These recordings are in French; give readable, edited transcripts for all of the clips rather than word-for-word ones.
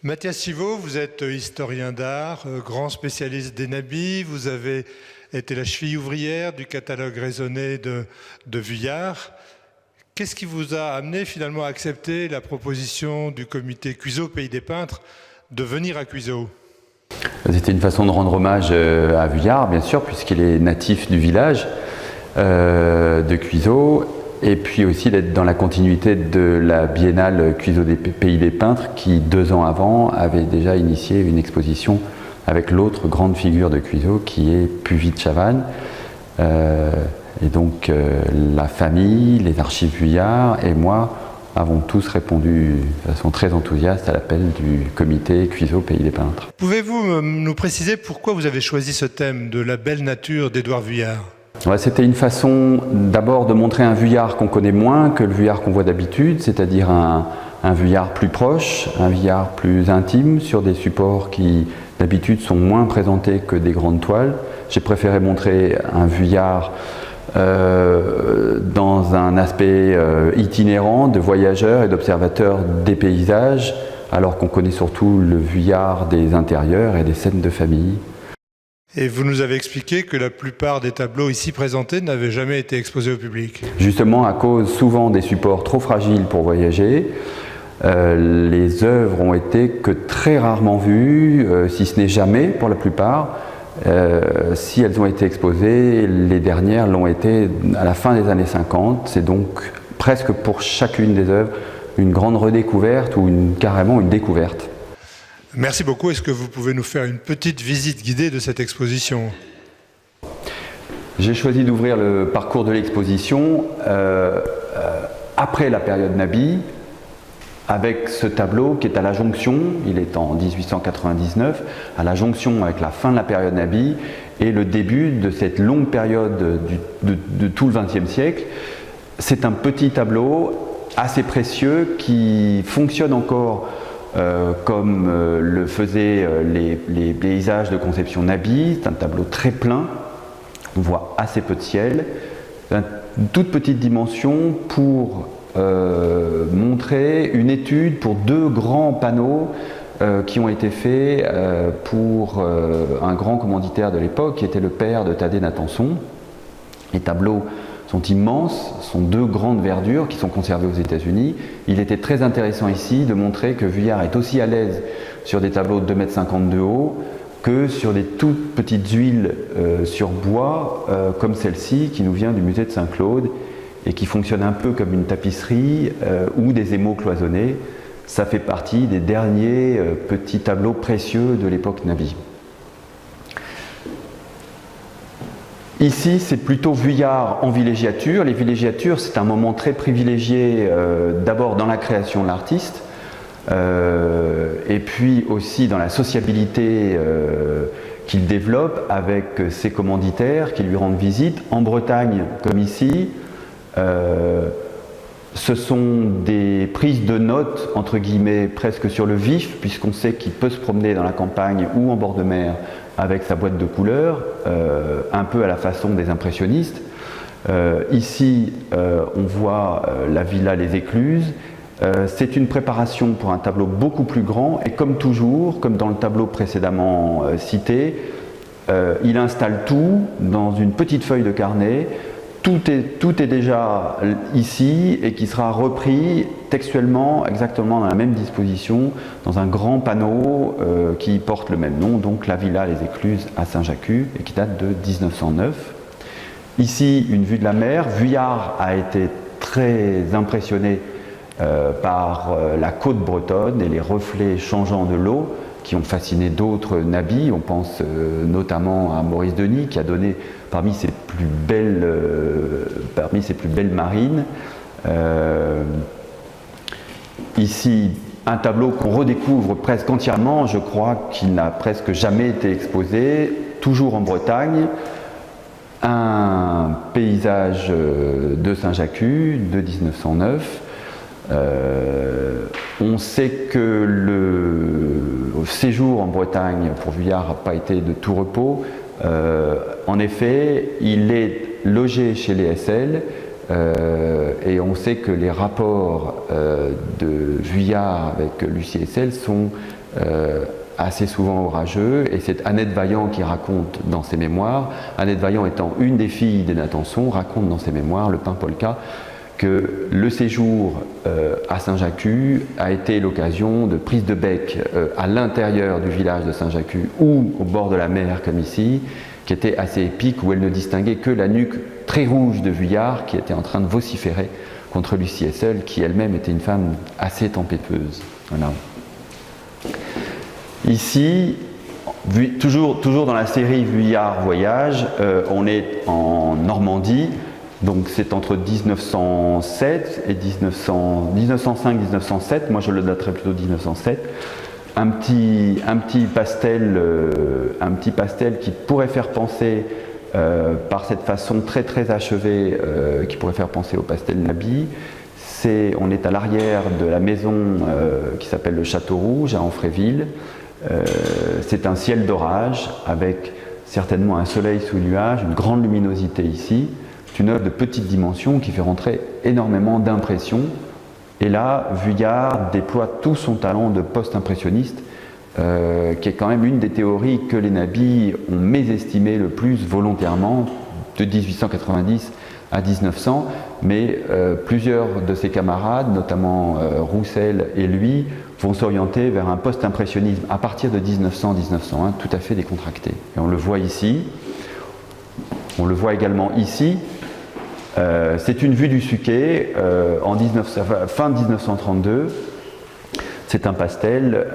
Mathias Chivot, vous êtes historien d'art, grand spécialiste des nabis. Vous avez été la cheville ouvrière du catalogue raisonné de Vuillard. Qu'est-ce qui vous a amené finalement à accepter la proposition du comité Cuiseaux Pays des Peintres de venir à Cuiseaux? C'était une façon de rendre hommage à Vuillard, bien sûr, puisqu'il est natif du village de Cuiseaux, et puis aussi d'être dans la continuité de la biennale Cuiseaux des Pays des Peintres, qui 2 ans avant avait déjà initié une exposition avec l'autre grande figure de Cuiseaux, qui est Puvis de Chavannes. Et donc la famille, les archives Vuillard et moi avons tous répondu de façon très enthousiaste à l'appel du comité Cuiseaux Pays des Peintres. Pouvez-vous nous préciser pourquoi vous avez choisi ce thème de la belle nature d'Édouard Vuillard? Ouais, c'était une façon d'abord de montrer un Vuillard qu'on connaît moins que le Vuillard qu'on voit d'habitude, c'est-à-dire un Vuillard plus proche, un Vuillard plus intime, sur des supports qui d'habitude sont moins présentés que des grandes toiles. J'ai préféré montrer un Vuillard dans un aspect itinérant de voyageurs et d'observateurs des paysages, alors qu'on connaît surtout le Vuillard des intérieurs et des scènes de famille. Et vous nous avez expliqué que la plupart des tableaux ici présentés n'avaient jamais été exposés au public. Justement à cause souvent des supports trop fragiles pour voyager, les œuvres ont été que très rarement vues, si ce n'est jamais pour la plupart. Si elles ont été exposées, les dernières l'ont été à la fin des années 50. C'est donc presque pour chacune des œuvres une grande redécouverte ou carrément une découverte. Merci beaucoup. Est-ce que vous pouvez nous faire une petite visite guidée de cette exposition? J'ai choisi d'ouvrir le parcours de l'exposition après la période Nabi, avec ce tableau qui est à la jonction, il est en 1899, à la jonction avec la fin de la période Nabi et le début de cette longue période de tout le XXe siècle. C'est un petit tableau assez précieux qui fonctionne encore comme le faisaient les paysages de conception Nabi. C'est un tableau très plein, on voit assez peu de ciel, une toute petite dimension pour montrer une étude pour 2 grands panneaux qui ont été faits pour un grand commanditaire de l'époque qui était le père de Thaddée Nathanson. Les tableaux sont immenses, sont 2 grandes verdures qui sont conservées aux États-Unis. Il était très intéressant ici de montrer que Vuillard est aussi à l'aise sur des tableaux de 2,50 m de haut que sur des toutes petites huiles sur bois comme celle-ci qui nous vient du musée de Saint-Claude et qui fonctionne un peu comme une tapisserie ou des émaux cloisonnés. Ça fait partie des derniers petits tableaux précieux de l'époque Nabi. Ici, c'est plutôt Vuillard en villégiature. Les villégiatures, c'est un moment très privilégié d'abord dans la création de l'artiste et puis aussi dans la sociabilité qu'il développe avec ses commanditaires qui lui rendent visite. En Bretagne, comme ici, ce sont des prises de notes, entre guillemets, presque sur le vif, puisqu'on sait qu'il peut se promener dans la campagne ou en bord de mer avec sa boîte de couleurs, un peu à la façon des impressionnistes. Ici, on voit la villa Les Écluses. C'est une préparation pour un tableau beaucoup plus grand, et comme toujours, comme dans le tableau précédemment cité, il installe tout dans une petite feuille de carnet. Tout est déjà ici et qui sera repris textuellement exactement dans la même disposition dans un grand panneau qui porte le même nom, donc la Villa Les Écluses à Saint-Jacques et qui date de 1909. Ici, une vue de la mer. Vuillard a été très impressionné par la côte bretonne et les reflets changeants de l'eau qui ont fasciné d'autres nabis. On pense notamment à Maurice Denis qui a donné parmi ses plus belles marines. Ici, un tableau qu'on redécouvre presque entièrement, je crois qu'il n'a presque jamais été exposé, toujours en Bretagne, un paysage de Saint-Jacques de 1909. On sait que le séjour en Bretagne pour Vuillard n'a pas été de tout repos. En effet, il est logé chez les SL Et on sait que les rapports de Vuillard avec Lucie Hessel sont assez souvent orageux, et c'est Annette Vaillant qui raconte dans ses mémoires, Annette Vaillant étant une des filles des Natanson, raconte dans ses mémoires, Le Pain Polka, que le séjour à Saint-Jacques a été l'occasion de prises de bec à l'intérieur du village de Saint-Jacques ou au bord de la mer comme ici, qui était assez épique, où elle ne distinguait que la nuque très rouge de Vuillard qui était en train de vociférer contre Lucie Hessel, qui elle-même était une femme assez tempétueuse. Voilà. Ici, toujours dans la série Vuillard Voyage, on est en Normandie, donc c'est entre 1907 et 1905-1907, moi je le daterai plutôt 1907. Un petit pastel qui pourrait faire penser, par cette façon très achevée, qui pourrait faire penser au pastel Nabi. On est à l'arrière de la maison qui s'appelle le Château Rouge à Amfréville. C'est un ciel d'orage avec certainement un soleil sous nuage, une grande luminosité ici. C'est une œuvre de petite dimension qui fait rentrer énormément d'impressions. Et là, Vuillard déploie tout son talent de post-impressionniste, qui est quand même une des théories que les Nabis ont mésestimé le plus volontairement, de 1890 à 1900, mais plusieurs de ses camarades, notamment Roussel et lui, vont s'orienter vers un post-impressionnisme à partir de 1900-1901, tout à fait décontracté. Et on le voit ici, on le voit également ici. C'est une vue du Suquet fin 1932. C'est un pastel,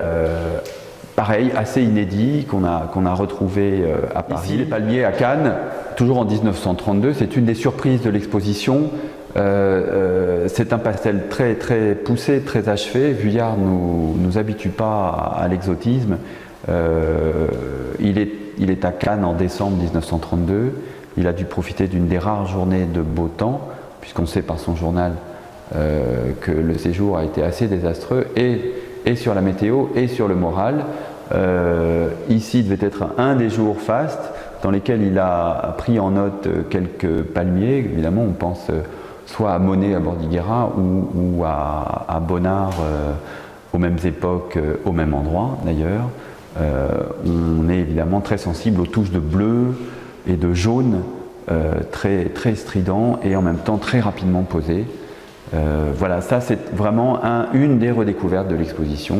pareil, assez inédit, qu'on a retrouvé à Paris. Ici, les palmiers à Cannes, toujours en 1932, c'est une des surprises de l'exposition. C'est un pastel très poussé, très achevé. Vuillard ne nous habitue pas à l'exotisme. Il est à Cannes en décembre 1932. Il a dû profiter d'une des rares journées de beau temps, puisqu'on sait par son journal que le séjour a été assez désastreux, et sur la météo et sur le moral. Ici devait être un des jours fastes dans lesquels il a pris en note quelques palmiers. Évidemment, on pense soit à Monet à Bordighera ou à Bonnard aux mêmes époques, au même endroit d'ailleurs. On est évidemment très sensible aux touches de bleu et de jaune très stridents et en même temps très rapidement posés. Voilà, ça c'est vraiment une des redécouvertes de l'exposition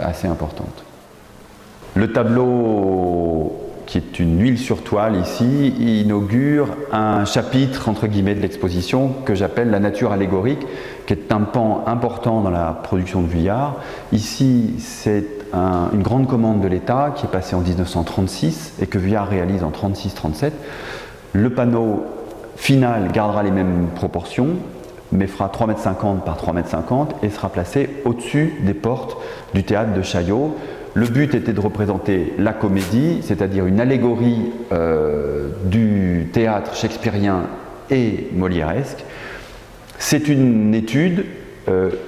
assez importante. Le tableau, qui est une huile sur toile ici, inaugure un chapitre entre guillemets de l'exposition que j'appelle la nature allégorique, qui est un pan important dans la production de Vuillard. Ici, c'est une grande commande de l'État qui est passée en 1936 et que Vuillard réalise en 36-37. Le panneau final gardera les mêmes proportions, mais fera 3,50 m par 3,50 m et sera placé au-dessus des portes du théâtre de Chaillot. Le but était de représenter la comédie, c'est-à-dire une allégorie du théâtre shakespearien et molièresque. C'est une étude,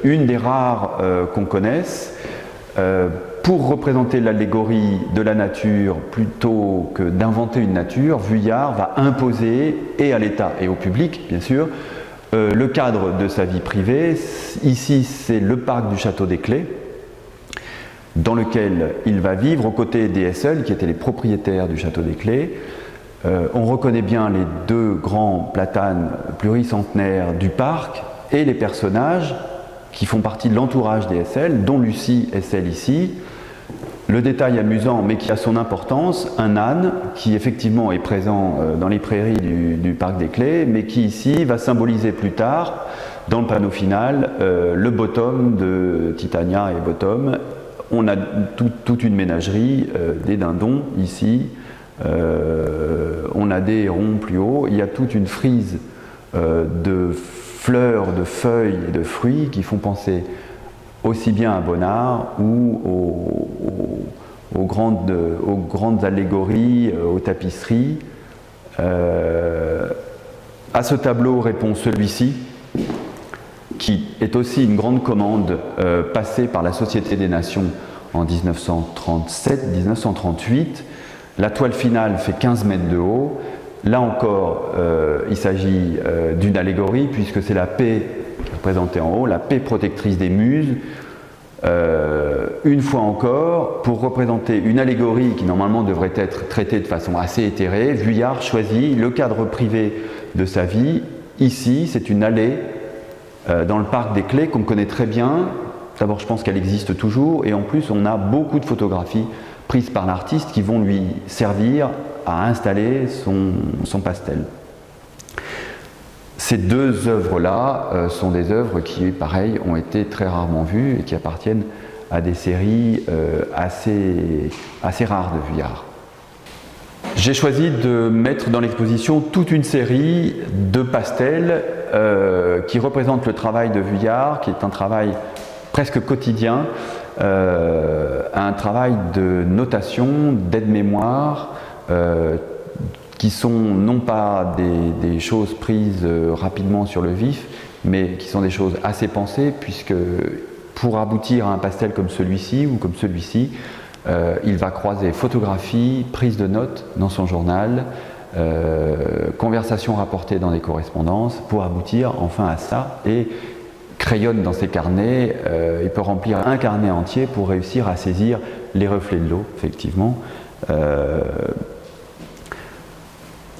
une des rares qu'on connaisse, pour représenter l'allégorie de la nature plutôt que d'inventer une nature. Vuillard va imposer, et à l'État et au public bien sûr, le cadre de sa vie privée. Ici c'est le parc du Château des Clés, dans lequel il va vivre aux côtés des Hessel, qui étaient les propriétaires du Château des Clés. On reconnaît bien les deux grands platanes pluricentenaires du parc et les personnages qui font partie de l'entourage des Hessel, dont Lucie Hessel ici. Le détail amusant, mais qui a son importance, un âne qui effectivement est présent dans les prairies du parc des Clés, mais qui ici va symboliser plus tard, dans le panneau final, le bottom de Titania et Bottom. On a toute une ménagerie, des dindons ici, on a des hérons plus haut, il y a toute une frise de fleurs, de feuilles et de fruits qui font penser aussi bien à Bonnard ou aux grandes allégories, aux tapisseries. À ce tableau répond celui-ci, qui est aussi une grande commande passée par la Société des Nations en 1937-1938. La toile finale fait 15 mètres de haut. Là encore, il s'agit d'une allégorie, puisque c'est la paix qui est représentée en haut, la paix protectrice des muses. Une fois encore, pour représenter une allégorie qui normalement devrait être traitée de façon assez éthérée, Vuillard choisit le cadre privé de sa vie. Ici, c'est une allée dans le parc des Clés qu'on connaît très bien. D'abord, je pense qu'elle existe toujours, et en plus, on a beaucoup de photographies prises par l'artiste qui vont lui servir à installer son pastel. Ces deux œuvres-là sont des œuvres qui, pareil, ont été très rarement vues et qui appartiennent à des séries assez rares de Vuillard. J'ai choisi de mettre dans l'exposition toute une série de pastels qui représentent le travail de Vuillard, qui est un travail presque quotidien, un travail de notation, d'aide-mémoire, qui sont non pas des choses prises rapidement sur le vif, mais qui sont des choses assez pensées, puisque pour aboutir à un pastel comme celui-ci ou comme celui-ci, il va croiser photographie, prise de notes dans son journal, conversations rapportées dans des correspondances, pour aboutir enfin à ça, et crayonne dans ses carnets. Il peut remplir un carnet entier pour réussir à saisir les reflets de l'eau, effectivement.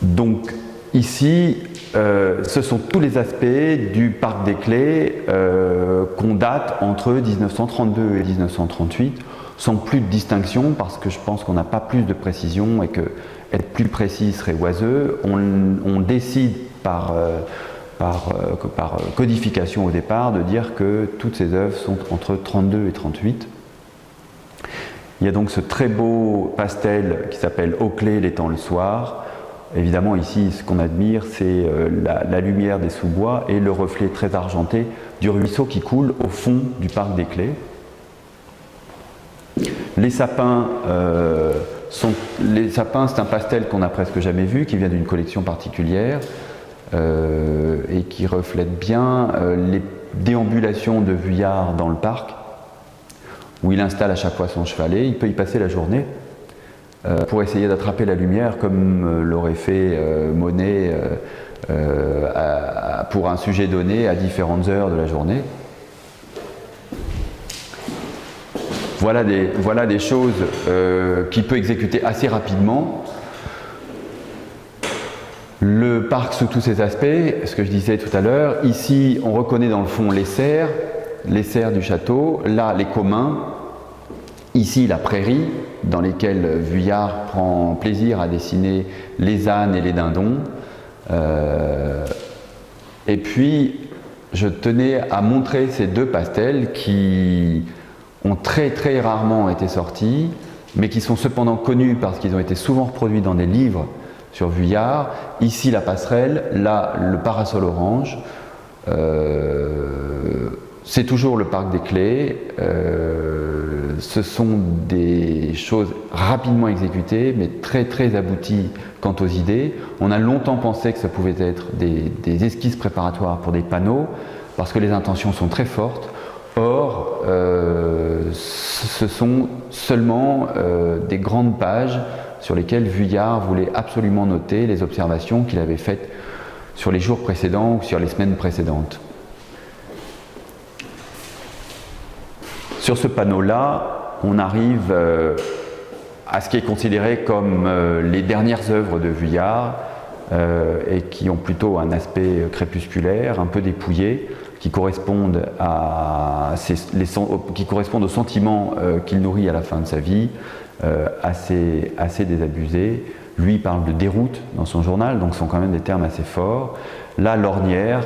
Donc ici, ce sont tous les aspects du parc des Clés qu'on date entre 1932 et 1938, sans plus de distinction, parce que je pense qu'on n'a pas plus de précision et que être plus précis serait oiseux. On décide par codification au départ de dire que toutes ces œuvres sont entre 32 et 38. Il y a donc ce très beau pastel qui s'appelle Aux Clés l'étang le soir. Évidemment, ici, ce qu'on admire, c'est la lumière des sous-bois et le reflet très argenté du ruisseau qui coule au fond du parc des Clés. Les sapins, c'est un pastel qu'on n'a presque jamais vu, qui vient d'une collection particulière et qui reflète bien les déambulations de Vuillard dans le parc, où il installe à chaque fois son chevalet. Il peut y passer la journée pour essayer d'attraper la lumière, comme l'aurait fait Monet pour un sujet donné à différentes heures de la journée. Voilà des choses qu'il peut exécuter assez rapidement. Le parc sous tous ses aspects, ce que je disais tout à l'heure, ici on reconnaît dans le fond les serres du château, là les communs, ici la prairie, dans lesquelles Vuillard prend plaisir à dessiner les ânes et les dindons. Et puis, je tenais à montrer ces deux pastels qui ont très très rarement été sortis, mais qui sont cependant connus parce qu'ils ont été souvent reproduits dans des livres sur Vuillard. Ici la passerelle, là le parasol orange. C'est toujours le parc des Clés. Ce sont des choses rapidement exécutées, mais très très abouties quant aux idées. On a longtemps pensé que ça pouvait être des esquisses préparatoires pour des panneaux, parce que les intentions sont très fortes. Or, ce sont seulement des grandes pages sur lesquelles Vuillard voulait absolument noter les observations qu'il avait faites sur les jours précédents ou sur les semaines précédentes. Sur ce panneau-là, on arrive à ce qui est considéré comme les dernières œuvres de Vuillard et qui ont plutôt un aspect crépusculaire, un peu dépouillé, qui correspondent aux sentiments qu'il nourrit à la fin de sa vie, assez désabusés. Lui parle de déroute dans son journal, donc ce sont quand même des termes assez forts. Là, l'ornière,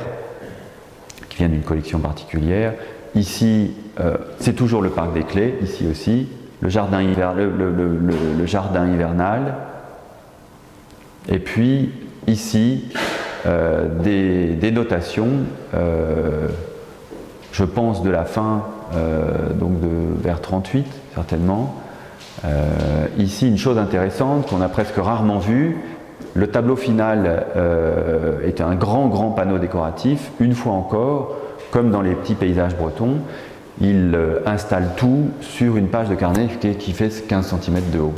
qui vient d'une collection particulière. Ici, c'est toujours le parc des Clés, ici aussi, le jardin hivernal. Et puis, ici, des notations, je pense de la fin, donc vers 38, certainement. Ici, une chose intéressante qu'on a presque rarement vue, le tableau final est un grand panneau décoratif, une fois encore, comme dans les petits paysages bretons, il installe tout sur une page de carnet qui fait 15 cm de haut.